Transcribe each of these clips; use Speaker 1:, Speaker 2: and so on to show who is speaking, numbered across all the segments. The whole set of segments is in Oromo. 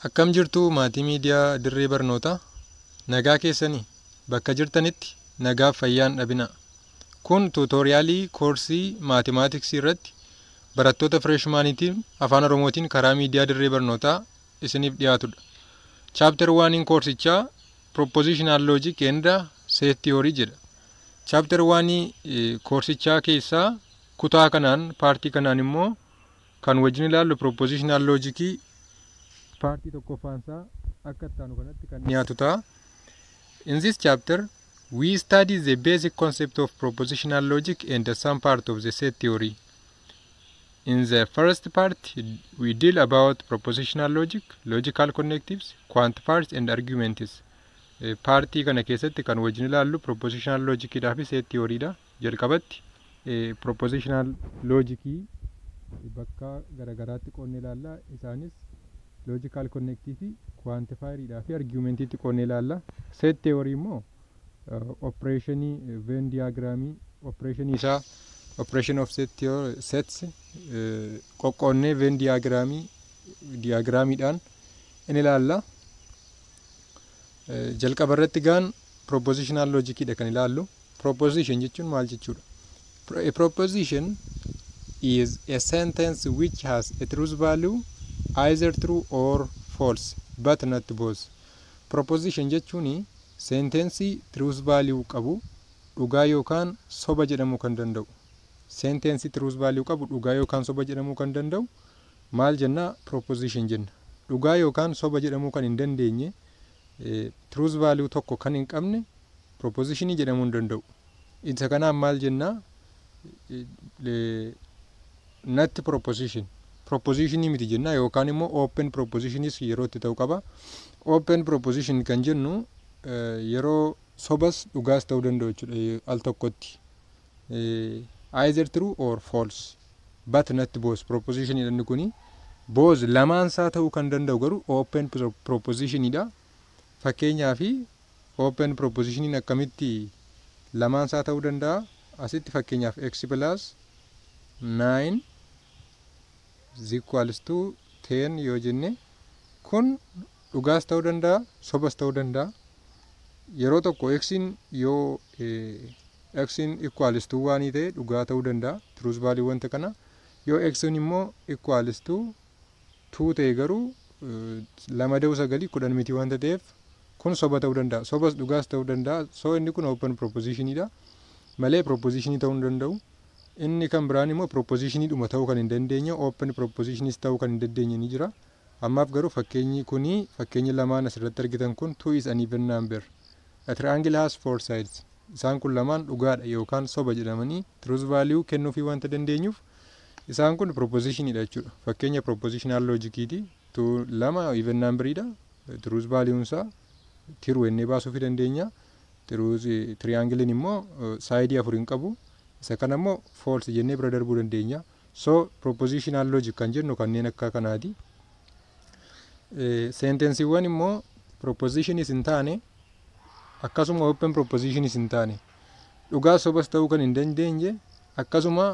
Speaker 1: Akkam jirtu maatii miidiyaa dirree barnootaa nagaa keessanii bakka jirtanitti nagaaf fayyaan dhabina. Kun tuutoriyaalii koorsii maatimaatiksii irratti barattoota freshmaaniitiin afaan Oromootiin karaa miidiyaa dirree barnootaa isiniif dhiyaatudha. Chapter 1 koorsichaa Propositional Logic and Set Theory jedha. Chapter 1 koorsichaa keessaa kutaa kanaan paartii kanaan immoo kan wajjin ilaallu Propositional Logicii party tokkoffaansaa akka ittaanu kanatti kan dhiyaatu ta'a. In this chapter, we study the basic concept of propositional logic and some part of the set theory. In the first part, we deal about propositional logic, logical connectives, quantifiers and arguments. Party kana keessatti kan wajjin ilaallu propositional logic fi set theory dha. Jalqabatti propositional logic bakka garagaraatti qoonnee ilaalla. Isaanis logical connective, quantifier fi argument itti qoonnee ilaalla. Set theory immoo operation Venn diagram operation isaa operation of set theory sets qoqqoonnee Venn diagramiidhaan in ilaalla. Jalqaba irratti gaan propositional logic dha kan ilaallu. Proposition jechuun maal jechuudha? A proposition is a sentence which has a truth value either true or false but not both. Proposition jechuun sentence truth value qabu dhugaa yookaan soba jedhamuu kan danda'u. Sentence truth value qabu dhugaa yookaan soba jedhamuu kan danda'u maal jenna? Proposition jenna. Dhugaa yookaan soba jedhamuu kan hin dandeenye truth value tokko kan hin qabne proposition jedhamuu hin danda'u. Isa kanaan maal jenna? Not proposition. Proposition miti jenna yookaan immoo open propositionis yeroo itti ta'u qaba. Open proposition kan jennu yeroo sobas dhugaas ta'uu danda'u jechuudha al tokkotti. Either true or false but not both. Proposition jedhamni kuni both lamaan isaa ta'uu kan danda'u garuu open proposition dha. Fakkeenyaaf open proposition akkamitti lamaan isaa ta'uu danda'a? Asitti fakkeenyaaf x plus 9 is equals to 10 yoo jenne kun dhugaas ta'uu danda'a, sobas ta'uu danda'a. Yeroo tokko x'in yoo x'in equals to 1 ta'e dhugaa ta'uu danda'a, truth value wanta kana. Yoo x'in immoo equals to 2 ta'e garuu 2 da'uu 9 10 miti wanta ta'eef kun soba ta'uu danda'a, sobas dhugaas ta'uu danda'a. So inni kun open proposition dha malee proposition ta'uu hin danda'u. Inni kan biraan immoo proposition dhuma ta'uu kan hin dandeenye open propositionis ta'uu kan hin dandeenye ni jira. Ammaaf garuu fakkeenyi kuni fakkeenya lamaan asirratti argitan kun 2 is an even number. A triangle has 4 sides. Isaan kun lamaan dhugaadha yookaan soba jedhamanii truth value kennuufii wanta dandeenyuuf isaan kun proposition dha jechuudha. Fakkeenya propositional logiciti. Lama even number dha. Truth value isaa true ennee baasuufii dandeenya. Triangle immoo side 4 hin qabu. Isa kana immoo false jennee bira darbuu dandeenya. So propositional logic kan jennu kanneen akka kanaati. Sentensiiwwan immoo propositionis hin taane akkasuma open propositionis hin taane dhugaa sobas ta'uu kan hin dandeenye akkasuma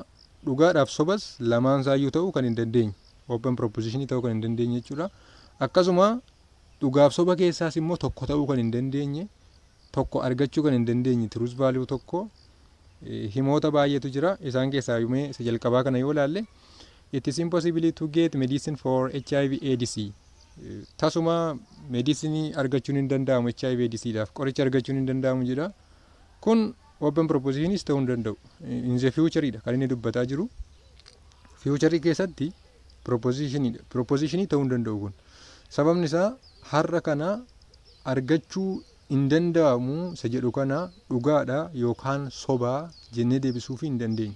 Speaker 1: dhugaadhaaf sobas lamaan isaayyuu ta'uu kan hin dandeenye open proposition ta'uu kan hin dandeenye jechuudha. Akkasuma dhugaaf soba keessaas immoo tokko ta'uu kan hin dandeenye tokko argachuu kan hin dandeenye truth value tokko himoota baay'eetu jira. Isaan keessaa yuumee isa jalqabaa kana yoo ilaalle it is impossible to get medicine for HIV AIDS. Tasuma medicine argachuun hin danda'amu HIV AIDS dhaaf qoricha argachuun hin danda'amu jedha. Kun open propositionis ta'uu hin danda'u. In the future dha kan inni dubbataa jiru. Future keessatti proposition ta'uu hin danda'u kun. Sababni isaa har'a kana argachuu hin danda'amu isa jedhu kana dhugaadha yookaan sobaa jennee deebisuuf hin dandeenye.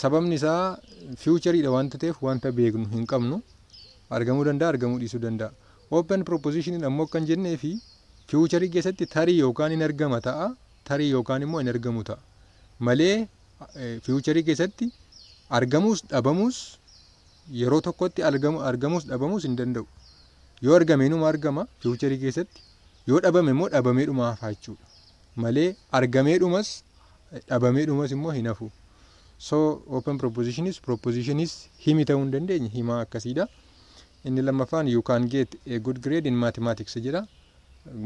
Speaker 1: Sababni isaa future dha wanta ta'eef wanta beeknu hin qabnu. Argamuu danda'a, argamuu dhiisuu danda'a. Open proposition ammoo kan jennee fi future keessatti tarii yookaan hin argama ta'a, tarii yookaan immoo hin argamu ta'a. Malee future keessatti argamuus dhabamuus yeroo tokkotti argamuus dhabamuus hin danda'u. Yoo argameenuma argama future keessatti, yoo dhabame immoo dhabameedhuma hafa jechuudha. Malee argameedhumas dhabameedhumas immoo hin hafu. So open propositionis himi ta'uu hin dandeenye himaa akkasiidha. inni lammaffaan you can get a good grade in mathematics jedha.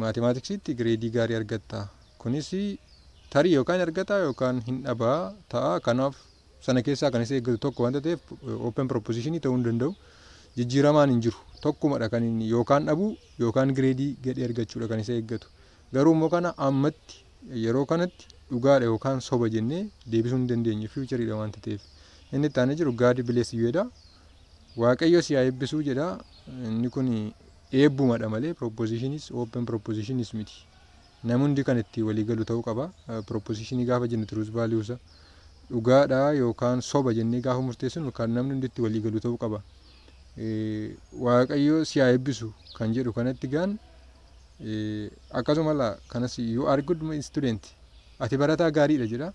Speaker 1: Mathematiksitti gireedii gaarii argatta. Kunis tarii yookaan argata yookaan hin dhabaa ta'a. Kanaaf sana keessaa kan isa eeggatu tokko wanta ta'eef open proposition ta'uu hin danda'u. Jijjiiramaan hin jiru. Tokkumadha kan inni yookaan dhabu yookaan gireedii gadhee argachuudha kan isa eeggatu. Garuu immoo kana ammatti yeroo kanatti dhugaadha yookaan soba jennee deebisuu hin dandeenye fuuchariidha wanta ta'eef. Inni itti aanee jiru God bless you jedha. Waaqayyo si haa eebbisuu jedha. Inni kun eebbumadha malee propositionis open propositionis miti. Namundi kan itti walii galu ta'uu qaba. Propositionii gaafa jennu truth values dhugaadha yookaan soba jennee gaafa murteessinu kan namni hundi itti walii galu ta'uu qaba. Waaqayyo si haa eebbisu kan jedhu kanatti gaan akkasuma kanas you are good student ati barataa gaariidha jedha.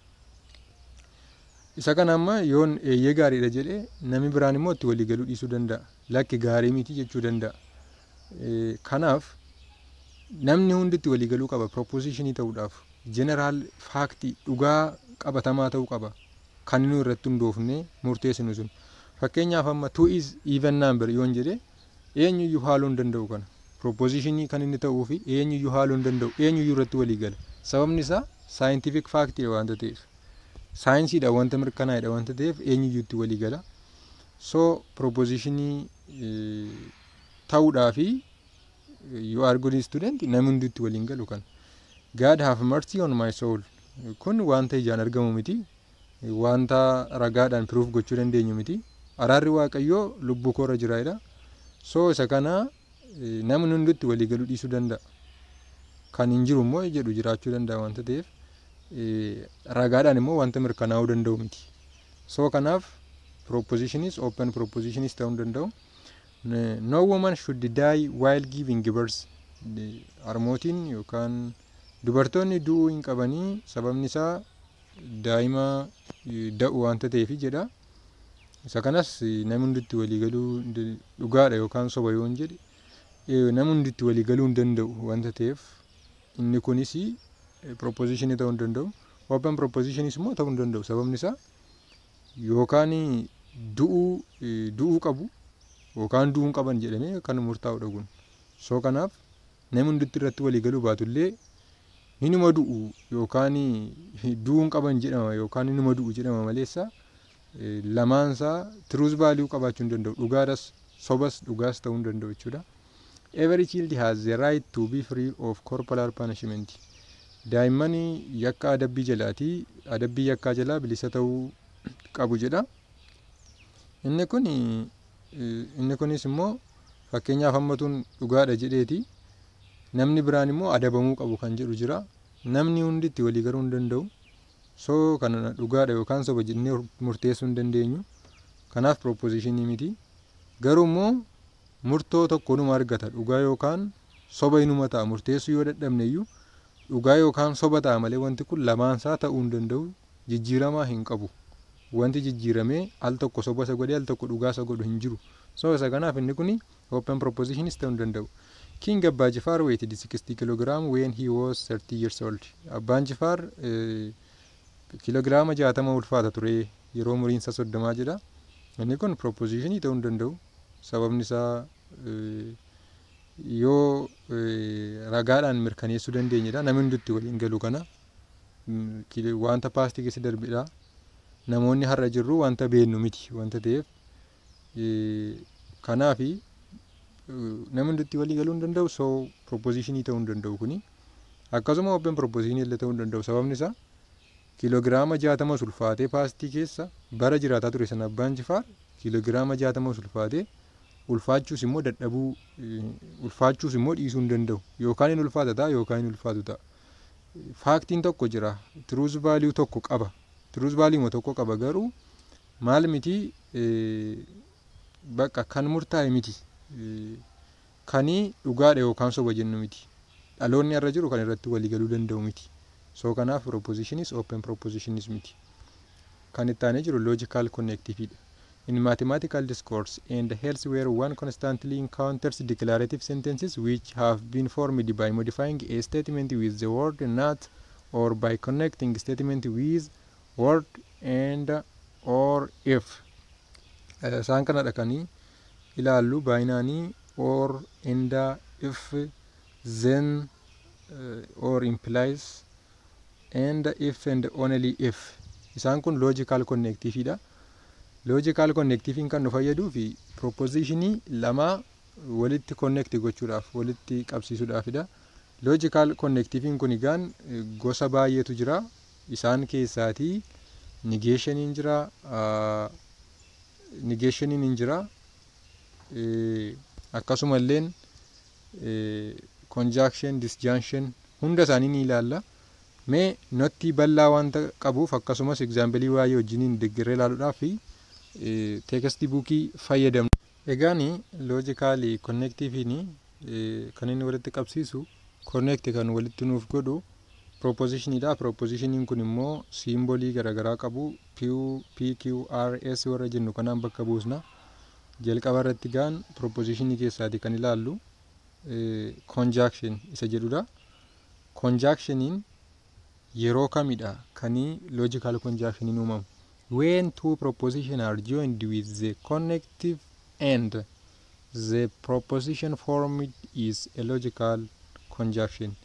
Speaker 1: Isa kana amma yoon eeyyee gaariidha jedhee namni biraan immoo itti walii galuu dhiisuu danda'a. Lakki gaarii miti jechuu danda'a. Kanaaf namni hundi itti walii galuu qaba propositionii ta'uudhaaf. General fact dhugaa qabatamaa ta'uu qaba. Kan inni irratti hundoofnee murteessinu sun. Fakkeenyaaf amma 2 is even number yoon jedhee eenyuyyuu haaluu hin danda'u kana. Propositionii kan inni ta'uu fi eenyuyyuu haaluu hin danda'u. Eenyuyyuu irratti walii gala. Sababni isaa scientific fact waanta ta'eef. Saayinsiidha wanta mirkanaa'edha wanta ta'eef eenyuyyuu itti walii gala. So propositionii ta'uudhaa fi you are good student namni hundi itti waliin galu kan. God have mercy on my soul. Kun wanta ijaan argamu miti. Wanta ragaadhaan proof gochuu dandeenyu miti. Araarri Waaqayyoo lubbuu koorra jiraadha. So isa kana namni hundi itti walii galuu dhiisuu danda'a. Kan hin jiru immoo jedhu jiraachuu danda'a wanta ta'eef ragaadhaan immoo wanta mirkanaa'uu danda'u miti. So kanaaf propositionis open propositionis ta'uu danda'u. No woman should die while giving birth. Harmootiin yookaan dubartoonni du'uu hin qabanii sababni isaa daa'ima da'u wanta ta'eef jedha. Isa kanas namni hundi itti walii galuu dhugaadha yookaan soba yoon jedhe namni hundi itti walii galuu hin danda'u wanta ta'eef inni kunis propositionii ta'uu hin danda'u. Open propositionis immoo ta'uu hin danda'u. Sababni isaa yookaan du'uu qabu yookaan du'uu hin qaban jedhamee kan murtaa'udha kun. So kanaaf namni hundi irratti walii galuu baatullee inuma du'u yookaan du'uu hin qaban jedhama yookaan inuma du'u jedhama maleessa lamaansaa truth value qabaachuu hin danda'u. Dhugaadhas sobas dhugaas ta'uu hin danda'u jechuudha. Every child has the right to be free of corporal punishment. Daa'imman yakka adabbii jalaati. Adabbii yakkaa jalaa bilisa ta'uu qabu jedha. Inni kunis immoo fakkeenyaaf hammatuun dhugaadha jedheeti. Namni biraan immoo adabamuu qabu kan jedhu jira. Namni hundi itti walii galuu hin danda'u. So kana dhugaadha yookaan soba jennee murteessuu hin dandeenyu. Kanaaf propositionii miti. Garuu immoo murtoo tokko numa argata. Dhugaa yookaan soba inuma ta'a. Murteessuu yoo dadhabne iyyuu dhugaa yookaan soba ta'a malee wanti kun lamaansaa ta'uu hin danda'u. Jijjiiramaa hin qabu. Wanti jijjiiramee al tokko soba isa godhee al tokko dhugaa isa godhu hin jiru. So isa kanaaf inni kun open propositionis ta'uu hin danda'u. King Abbaa Jifaar weighed 60 kg when he was 30 years old. Abbaan Jifaar kiloogiraama 60 ulfaata ture yeroo umuriin isaa 30 jedha. Inni kun propositionii ta'uu hin danda'u. Sababni isaa yoo ragaadhaan mirkaneessuu dandeenyedha. Namni hundi itti waliin galu kana wanta paastii keessa darbedha. Namoonni har'a jirru wanta beennu miti wanta ta'eef kanaafi namni hundi itti walii galuu hin danda'u. So propositionii ta'uu hin danda'u kuni. Akkasuma open propositionii illee ta'uu hin danda'u. Sababni isaa kiloogiraama 60 ulfaatee paastii keessa bara jiraataa ture sana Abbaan Jifaar kiloogiraama 60 ulfaatee ulfaachuus immoo dadhabuu ulfaachuus immoo dhiisuu hin danda'u. Yookaan hin ulfaata ta'a yookaan hin ulfaatu ta'a. Faaktiin tokko jira. Truth value tokko qaba. Truth value tokko qaba garuu maal miti bakka kan murtaa'e miti. Kanii dhugaadha yookaan soba jennu miti. Dhaloonni irra jiru kan irratti walii galuu danda'u miti. So kanaaf propositionis open propositionis miti. Kan itti aanee jiru logical connectivity. In mathematical discourse and elsewhere one constantly encounters declarative sentences which have been formed by modifying a statement with the word not or by connecting statement with word and or if. Isaan kana dhaqanii ilaallu baay'inaanii or, and, if, then, or implies, and if and only if. Isaan kun logical connective dha. Logical connective kan nu fayyaduu fi propositionii lama walitti connect gochuudhaaf walitti qabsiisuudhaafidha. Logical connective kun egaan gosa baay'eetu jira. Isaan keessaatii negationiin jira, negationiin hin jira, akkasumallee conjunction, disjunction hunda isaanii ni ilaalla. Mee notti bal'aa wanta qabuuf akkasumas example waa'ee wajjiniin deeggaree ilaaluudhaaf text bookii fayyadamna. Egaani logical connective kan inni walitti qabsiisu connect kan walitti nuuf godhu proposition dha. Proposition kun immoo simbolii garaagaraa qabu. P, Q, R, S warra jennu kanaan bakka buusna. Jalqaba irratti gaan proposition keessaati kan ilaallu conjunction isa jedhudha. Conjunctionin yeroo kamidha kanii logical conjunction uumamu? When two propositions are joined with the connective and the proposition formed is a logical conjunction.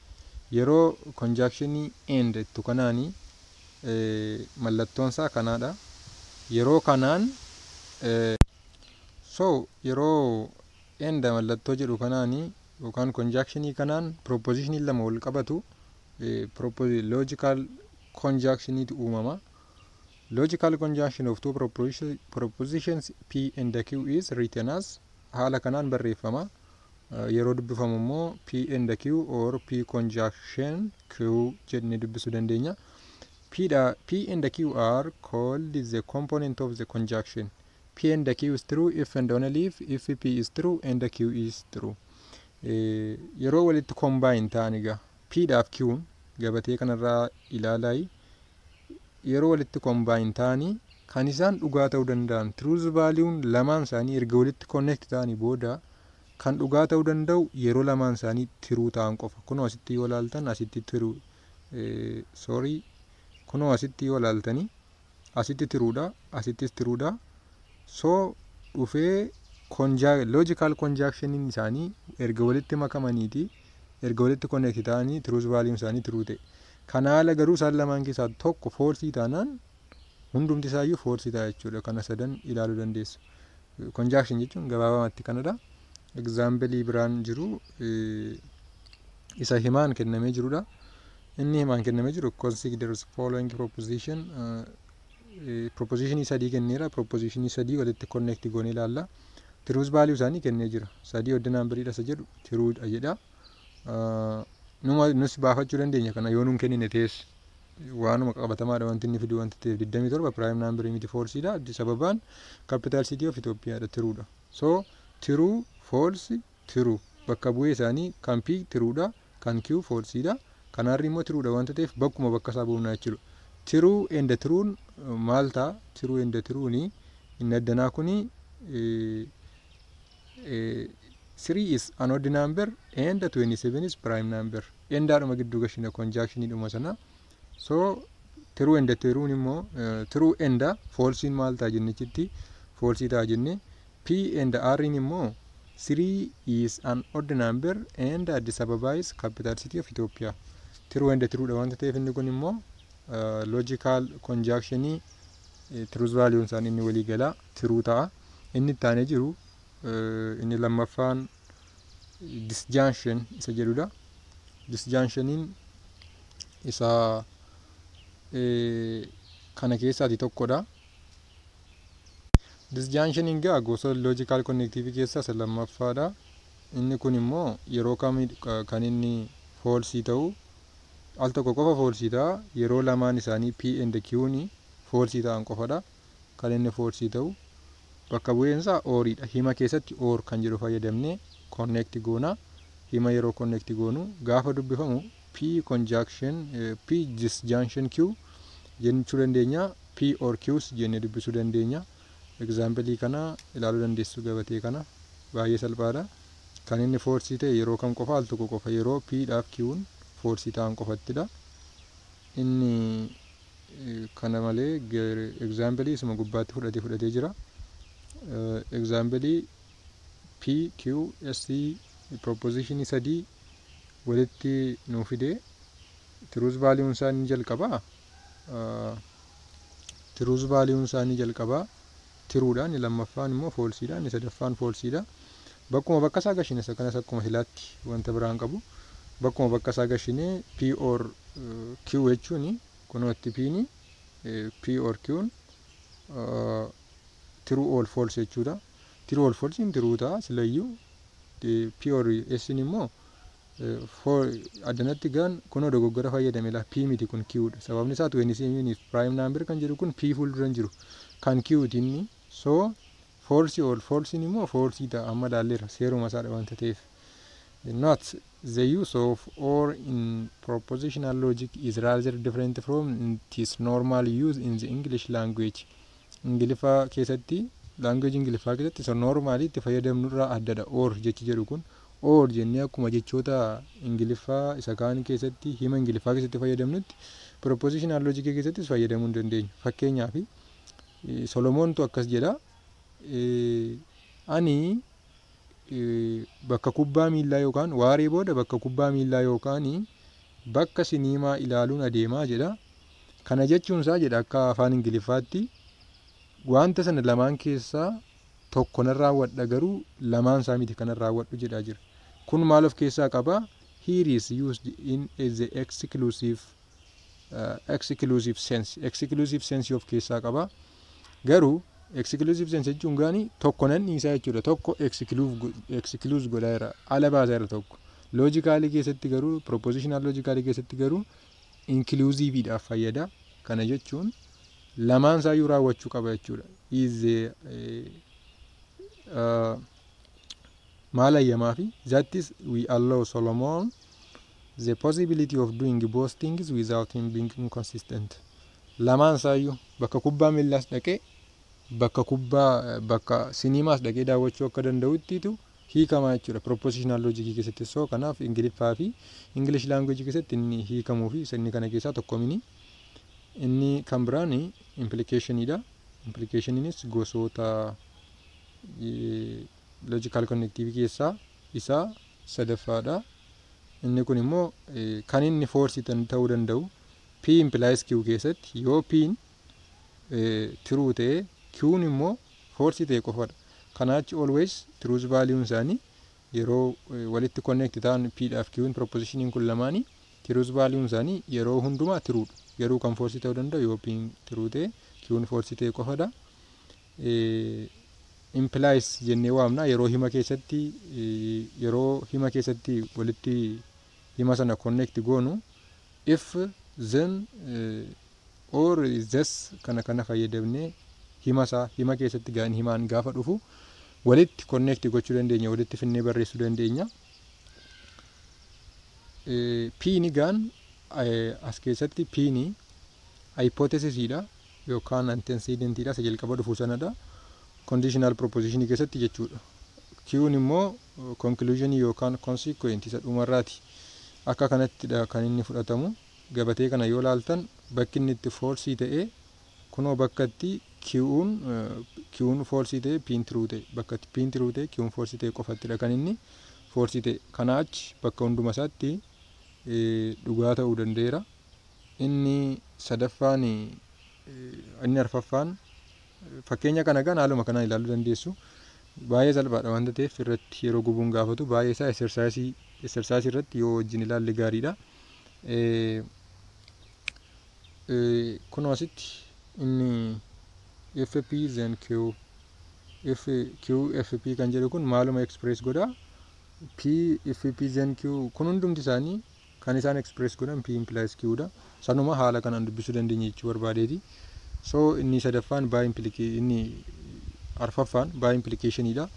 Speaker 1: Yeroo conjunction and tu kanaani mallattoon isaa kanaadha. Yeroo kanaan so yeroo end mallattoo jedhu kanaani yookaan conjunction kanaan proposition lama wal qabatu logical conjunction tu uumama. Logical conjunction of two propositions P and Q is written as haala kanaan barreeffama. Yeroo dubbifamu immoo P and Q or P conjunction Q jennee dubbisuu dandeenya. P and Q are called the component of the conjunction. P and Q is true if and only if P is true and Q is true. Yeroo walitti combine ta'aniga P daaf Q gabatee kanarraa ilaalaa. Yeroo walitti combine ta'anii kan isaan dhugaa ta'uu danda'an truth value lamaan isaanii erga walitti connect ta'anii booda kan dhugaa ta'uu danda'u yeroo lamaan isaanii true ta'an qofa. Kunoo asitti yoo ilaaltan asitti true kunoo asitti yoo ilaaltanii asitti truedha, asittis truedha. So dhufee logical conjunction isaanii erga walitti makamaniiti erga walitti connect ta'anii truth value isaanii true ta'e. Kana haala garuu isaan lamaan keessaa tokko false taanaan hundumti isaayyuu false ta'a jechuudha. Kana sadan ilaaluu dandeessu. Conjunction jechuun gabaabumatti kanadha. Example biraan jiru isa himaan kennamee jirudha. Inni himaan kennamee jiru consider following proposition. Proposition sadii kenneera. Proposition sadii walitti connect goone ilaalla. Truth value isaanii kennee jira. Sadii odd number isa jedhu true jedha. Nus baafachuu dandeenya kana yoo nuun kennine tees waanuma qabatamaadha wanti inni fidu wanti ta'eef 27 prime number miti false dha. Sababaan capital city of Ethiopia dha true dha. So true false true bakka bu'ee isaanii kan P true dha kan Q false dha kan R immoo true dha wanta ta'eef bakkuma bakka isaa buufna jechuudha. True and true maal ta'a? True and true ni inni addanaa kuni 3 is an odd number and 27 is prime number. Endaadhuma gidduu gashina conjunction dhuma sana. So true and true immoo true and false maal ta'a jennechitti false ta'a jenne. P and R immoo 3 is an odd number and Addis Ababa is capital city of Ethiopia. True and true dha wanta ta'eef inni kun immoo logical conjunction truth value isaan inni walii gala true ta'a. Inni ittaanee jiru inni lammaffaan disjunction isa jedhudha. Disjunctionin isa kana keessaati tokkodha. Disjunctionin gaa gosa logical connective keessaa isa lammaffaadha. Inni kun immoo yeroo kamii kan inni false ta'u al tokko qofa false ta'a. Yeroo lamaan isaanii P and Q ni false ta'an qofadha kan inni false ta'u. Bakka bu'eensa ooriidha. Hima keessatti or kan jedhu fayyadamne connect goona. Hima yeroo connect goonu gaafa dubbifamu P conjunction P disjunction Q jechuu dandeenya. P or Q's jennee dubbisuu dandeenya. Example kana ilaaluu dandeessu gabatee kana baay'ee salphaadha. Kan inni false ta'e yeroo kam qofa al tokko qofa yeroo P dhaaf Q'n false ta'an qofattidha. Inni kana malee example isuma gubbaatti fudhatee jira. Example P, Q, S, proposition sadii walitti nuu fide truth value isaanii jalqabaa truth value isaanii jalqabaa tiruudhaan lammaffaan immoo falsiidhaan sadaffaan falsiidha. Bakkuma bakka isaa gashine kanas akkuma hilaatti wanta biraan qabu bakkuma bakka isaa gashine P or Q jechuun kunooti P or Q'n true or false jechuudha. True or false true ta'a silayyuu P or S immoo addanatti gaan kunoo dogoggora fayyadame la P miti kun Q dha. Sababni isaa 27 prime number kan jedhu kun P fuuldura jiru kan Q tinni so false or false immoo false ta'a amma laalleera seeruma isaa wanta ta'eef. Not the use of or in propositional logic is rather different from its normal use in the English language. Ingiliffaa keessatti language Ingiliffaa keessatti so normally itti fayyadamnu irraa addadha or jechi jedhu kun or jennee akkuma jechoota Ingiliffaa isa kaan keessatti hima Ingiliffaa keessatti fayyadamnutti propositional logic keessattis fayyadamuu hin dandeenyu. Fakkeenyaaf Solomoontu akkas jedha ani bakka kubbaa miillaa yookaan waaree booda bakka kubbaa miillaa yookaan bakka siniimaa ilaaluun adeemaa jedha. Kana jechuun isaa jedha akka afaan Ingiliffaatti wanta sana lamaan keessaa tokko nan raawwadha garuu lamaan isaa miti kanan raawwadhu jedhaa jira. Kun maal of keessaa qaba? Here is used in the exclusive sense. Exclusive sense of keessaa qaba. Garuu exclusive sense jechuun gaani tokko nan dhiisaa jechuudha. Tokko exclusive godhaa jira. Ala baasaa jira tokko. Logically keessatti garuu propositional logically keessatti garuu inclusive dhaaf fayyada. Kana jechuun lamaan isaayyuu raawwachuu qaba jechuudha. Maal ayyamaa fi that is we allow Solomon the possibility of doing both things without him being inconsistent. Lamaan isaayyuu bakka kubbaa miillaas dhaqee bakka siniimaas dhaqee daawwachuu akka danda'uttiitu hiikamaa jechuudha propositional logic keessatti. So kanaaf Ingiliffaa fi English language keessatti inni hiikamuu fi inni kana keessaa tokko mini. Inni kan biraan implicationidha. Implicationinis gosoota logical connective keessaa isa sadaffaadha. Inni kun immoo kan inni force ta'uu danda'u P implies Q keessatti yoo P'n true ta'e Q'n immoo false ta'e qofadha. Kanaachi always truth value isaanii yeroo walitti connect ta'an P dhaaf Q'n propositionin kun lamaanii truth value isaanii yeroo hundumaa true dha. Garuu kan false ta'uu danda'u yoo P'n true ta'e Q'n false ta'e qofadha. Implies jennee waamna yeroo hima keessatti walitti hima sana connect goonu if then or this kana fayyadamnee hima keessatti himaan gaafa dhufu walitti connect gochuu dandeenya, walitti finnee barreessuu dandeenya. P ni gaan as keessatti P ni hypothesisdha yookaan antecedentidha isa jalqaba dhufu sanadha. Conditional proposition keessatti jechuudha. Q'n immoo conclusion yookaan consequent isa dhumarraati. Akka kanattidha kan inni fudhatamu. Gabatee kana yoo laaltan bakki inni itti false ta'e kunoo bakka itti Q'n false ta'e P'n true ta'e bakka itti P'n true ta'e Q'n false ta'e qofattidha kan inni false ta'e. Kanaachi bakka hunduma isaatti dhugaa ta'uu danda'eera. Inni sadaffaan inni arfaffaan fakkeenya kana gan haaluma kanaan ilaaluu dandeessu. Baay'ee salphaadha wanta ta'eef irratti yeroo gubuun gaafatu baay'ee isaa exercise irratti yoo wajjin ilaalle gaariidha. Kun asitti inni FP then Q FP kan jedhu kun maaluma express godha. P FP then Q kun hundumti isaanii kan isaan express godhan P implies Q dha. Sanuma haala kanaan dubbisuu dandeenya jechuu barbaadeeti. So inni sadaffaan inni arfaffaan by implicationidha.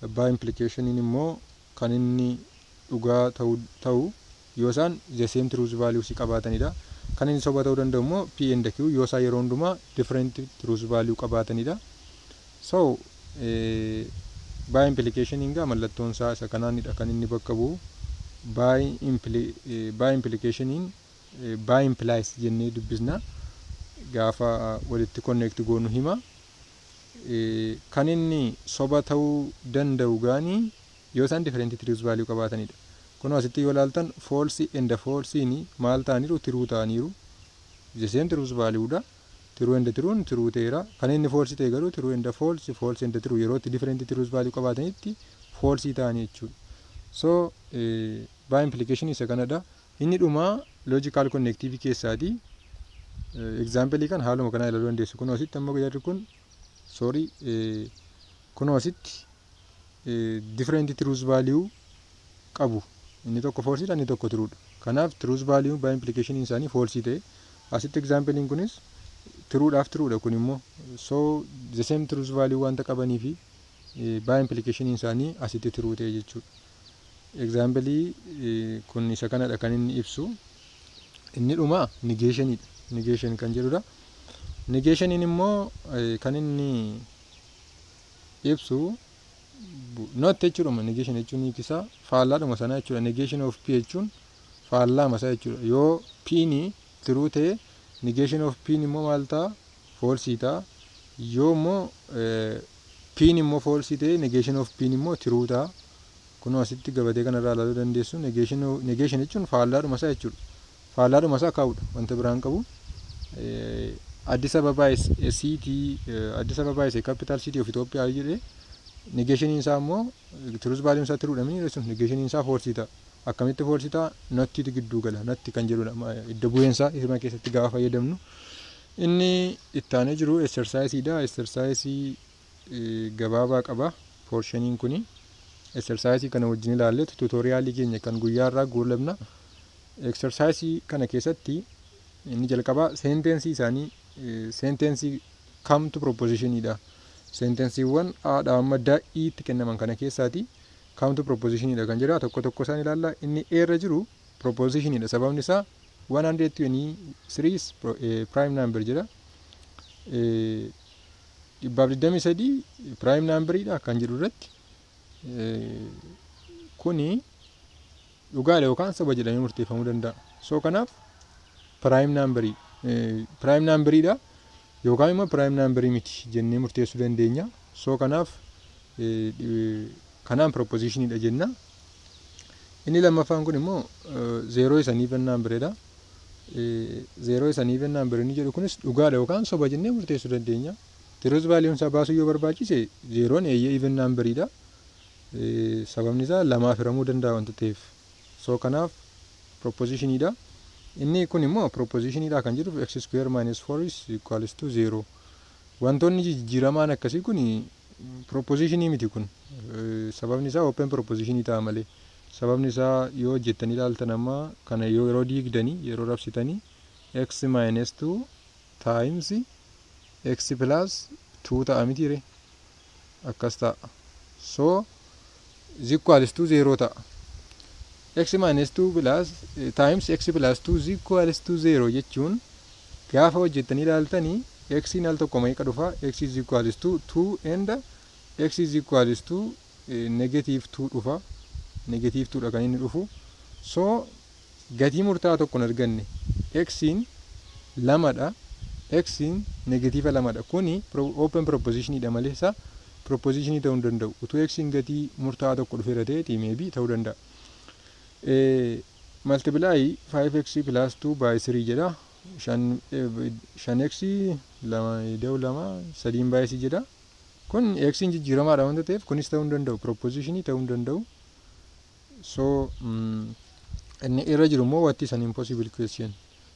Speaker 1: By implicationin immoo kan inni dhugaa ta'u yoo isaan the same truth values qabaatanidha. Kan inni soba ta'uu danda'u immoo P and Q yoo isaan yeroo hundumaa different truth value qabaatanidha. So by implicationin gaa mallattoon isaa isa kanaanidha kan inni bakka bu'u. By implicationin by implies jennee dubbisna. Gaafa walitti connect goonu hima kan inni soba ta'uu danda'u gaanii yoo isaan different truth value qabaatanidha. Kun asitti yoo ilaaltan false and false ni maal ta'aniiru true ta'aniiru. The same truth value dha. True and true true ta'eera. Kan inni false ta'e garuu true and false false and true yeroo different truth value qabaatanitti false ta'anii jechuudha. So by implication isa kanadha. Inni dhuma logical connective keessaati. Example kan haaluma kana ilaaluu dandeessu. Kun asitti amma garri kun sorry kun asitti different truth value qabu. Inni tokko false dha, inni tokko true dha. Kanaaf truth value by implication isaanii false ta'e. Asitti example kunis true dhaaf true dha kun immoo. So the same truth value wanta qabanii fi by implication isaanii asitti true ta'e jechuudha. Example kun isa kanadha kan inni ibsu. Inni dhuma negation dha. Negation kan jedhudha. Negation immoo kan inni ibsu not jechuudha. Negation jechuun hiikisa faallaadhuma sana jechuudha. Negation of P jechuun faallaa isaa jechuudha. Yoo P ni true ta'e negation of P immoo maal ta'a? False ta'a. Yoo immoo P immoo false ta'e negation of P immoo true ta'a. Kun asitti gabatee kanarraa ilaaluu dandeessu. Negation jechuun faallaadhuma isaa jechuudha. Faallaadhuma isaa kaa'udha. Wanta biraan qabu. Addis Ababa is a city, Addis Ababa is a capital city of Ethiopia jedhee negation isaa immoo truth value isaa true dha mini jechuun negation isaa false ta'a. Akkamitti false ta'a? Natti gidduu gala. Natti kan jedhudha. Idda bu'eensaa isuma keessatti gaafa fayyadamnu. Inni itti aanee jiru exercise dha. Exercise gabaabaa qaba. Portioniin kuni exercise kana wajjin ilaalletu tutorialii keenya kan guyyaarraa goolabna. Exercise kana keessatti inni jalqaba sentence isaanii sentence come to proposition dha. Sentence wan aadha amma da'iitti kennaman kana keessaati come to proposition dha kan jedha. Tokko tokko isaan ilaalla. Inni eerra jiru proposition dha. Sababni isaa 123 prime number jedha. 123 prime number dha kan jedhu irratti kuni dhugaadha yookaan soba jedhamee murteeffamuu danda'a. So kanaaf prime number dha yookaan immoo prime number miti jennee murteessuu dandeenya. So kanaaf kanaan proposition dha jenna. Inni lammaffaan kun immoo 0 is an even number dha. 0 is an even number inni jedhu kunis dhugaadha yookaan soba jennee murteessuu dandeenya. Truth value isaa baasuu yoo barbaachise 0 even number dha. Sababni isaa lamaaf hiramuu danda'a wanta ta'eef. So kanaaf proposition dha. Inni kun immoo proposition dha kan jedhu x square minus 4 is equals to 0. Wantoonni jijjiiramaan akkasii kun proposition miti kun. Sababni isaa open proposition ta'a malee. Sababni isaa yoo hojjettanii ilaaltan amma kana yeroo diigdanii yeroo rabsitanii x minus 2 times x plus 2 ta'a miti ree. Akkas ta'a. So is equals to 0 ta'a. X minus 2 plus times x plus 2 is equals to 0 jechuun gaafa hojjettanii ilaaltanii x in al tokko meeqa dhufa? X is equals to 2 and x is equals to negative 2 dhufa. Negative 2 dha kan inni dhufu. So gatii murtaa'aa tokko hin arganne. X in 2 dha. X in negative 2 dha. Kuni open proposition dha malee isa proposition ta'uu hin danda'u. Utuu x in gatii murtaa'aa tokko dhufeera ta'eeti maybe ta'uu danda'a. Multiply 5x plus 2 by 3 jedha. 5x lama ida'u lama 3 by 3 jedha. Kun x in jijjiiramaadha wanta ta'eef kunis ta'uu hin danda'u. Proposition ta'uu hin danda'u. So inni irra jiru immoo what is an impossible question.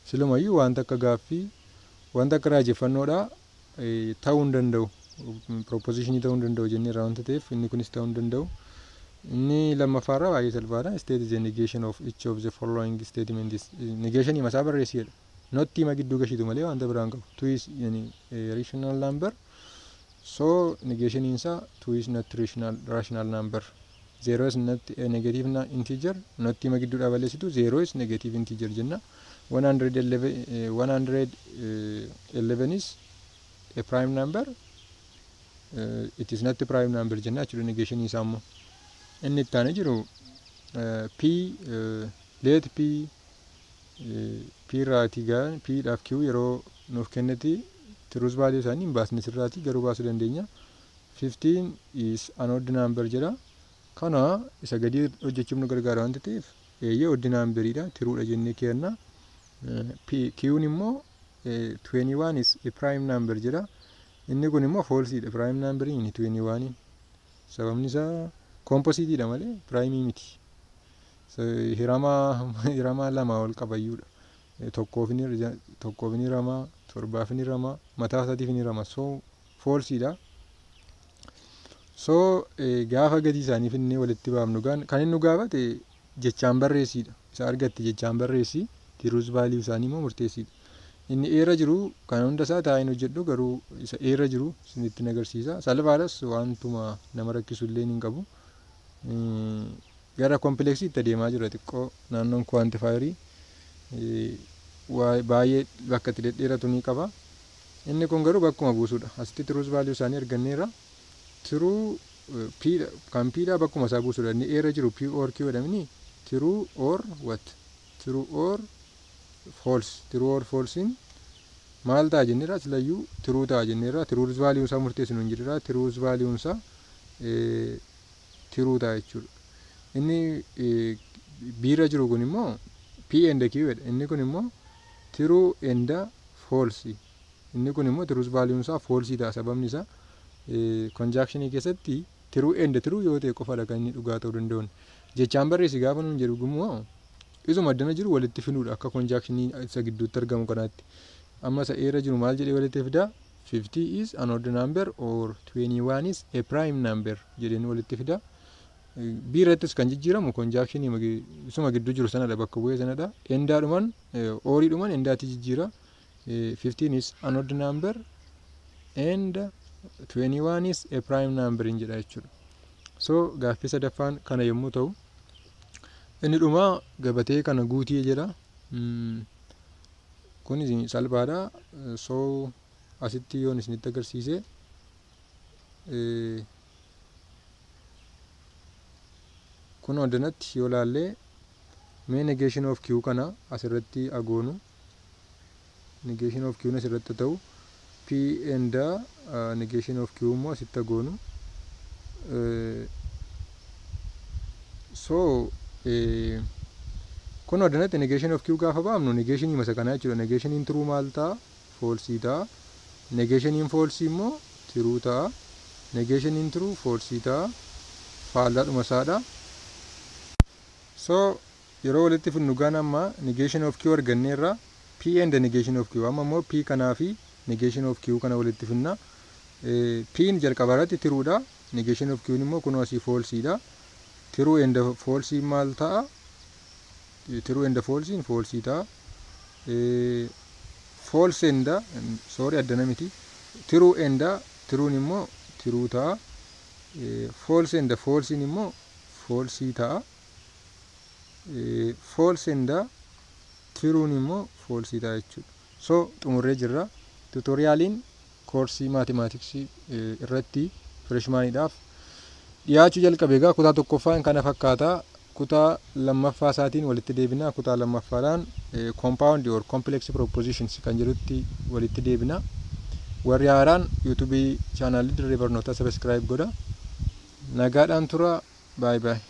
Speaker 1: Silumayyuu wanta akka gaaffii wanta akka raajeffannoodha ta'uu hin danda'u. Proposition ta'uu hin danda'u jennee irraa wanta ta'eef inni kunis ta'uu hin danda'u. Inni lammaffaarraa baay'ee salphaadha. State is a negation of each of the following statements. Negation ima isaa barreessedha. Not ima gidduu gashitu malee wanta biraan qabu. 2 is a rational number. So negation isaa 2 is not rational number. 0 is not a negative integer. Not ima gidduudha balleessitu 0 is negative integer jenna. 111 is a prime number. It is not a prime number jenna jechuudha negation isaa immoo. Inni itti aanee jiru p let p irraati gaa p dhaaf q yeroo nuuf kennetti truth value isaanii hin baasne sirraati garuu baasuu dandeenya. 15 is an odd number jedha. Kana isa gadi hojjechuuf nu gargaara wanti ta'eef eeyyee odd numberidha tiruudha jennee kenna. Q'n immoo 21 is a prime number jedha. Inni kun immoo falseidha. Prime number inni 21 sababni isaa composite dha malee prime miti. Hiramaa lama ol qabayyuudha. Tokkoof ni rama, torbaaf ni rama, mataa isaatiif ni rama. So falseidha. So gaafa gadi isaanii finnee walitti baafnu kan inni nu gaafate jechaan barreessiidha. Isa argatte jechaan barreessi. Truth value isaanii immoo murteessiidha. Inni eera jiru kan hunda isaa taa'een hojjedhu garuu isa eera jiru isinitti agarsiisa. Salphaadhas wantuma nama rakkisu illee hin qabu. Gara kompleksiitti adeemaa jira xiqqoo naannoon quantifierii baay'ee bakka itti dhedheeratu ni qaba. Inni kun garuu bakkuma buusudha. Asitti truth value isaanii arganneerra. True kan pidha bakkuma isaa buusudha. Inni eera jiru p or q jedhamni true or what? True or false. True or false in maal ta'a jenneerra silayyuu true ta'a jenneerra. Truth value isaa murteessinu hin jirra. Truth value isaa true ta'a jechuudha. Inni biira jiru kun immoo p and q jedha. Inni kun immoo true and false. Inni kun immoo truth value isaa false ta'a. Sababni isaa conjunction keessatti true and true yoo ta'e qofaadha kan inni dhugaa ta'uu danda'u. Jechaan barreessi gaafa nuun jedhu immoo isuma addana jiru walitti fiduudha akka conjunction isa gidduutti argamu kanaatti. Amma isa eera jiru maal jedhee walitti fida? 50 is an odd number or 21 is a prime number jedheen walitti fida. Biirattis kan jijjiiramu conjunction isuma gidduu jiru sanadha bakka bu'ee sanadha. Endaadhumaan ooriidhumaan endaatti jijjiira. 15 is an odd number and 21 is a prime number in jedha jechuudha. So gaaffii sadaffaan kana yommuu ta'u inni dhuma gabatee kana guutii jedha. Kun salphaadha. So asitti yoon isinitti agarsiise kun oddanatti yoo laallee mee negation of q kana asirratti agoonu negation of q asirratti ta'u p and negation of q immoo asitti agoonu. So kun oddanatti negation of q gaafa baafnu negation masa kana jechuudha. Negation in true maal ta'a? False ta'a. Negation in false immoo true ta'a. Negation in true false ta'a. Faalladhuma isaadha. So yeroo walitti fidnu gaan amma negation of q arganneerra p and negation of q amma immoo p kanaa fi negation of q kana walitti fidna. P in jalqaba irratti tiruudha. Negation of q immoo kunoo asii falseidha. True and false maal ta'a? True and false in false ta'a. False and sorry addana miti. True and true immoo true ta'a. False and false immoo false ta'a. False and true immoo false ta'a jechuudha. So xumurree jirra. Tutoriyaaliin koorsii maatimaatiksii irratti freshmaaniidhaaf dhiyaachuu jalqabe egaa kutaa tokkoffaan kana fakkaata. Kutaa lammaffaa isaatiin walitti deebina. Kutaa lammaffaadhaan compound or complex propositions kan jedhutti walitti deebina. Warri haaraan YouTube channel Dirree Barnootaa subscribe godha. Nagaadhaan tura. Bye bye.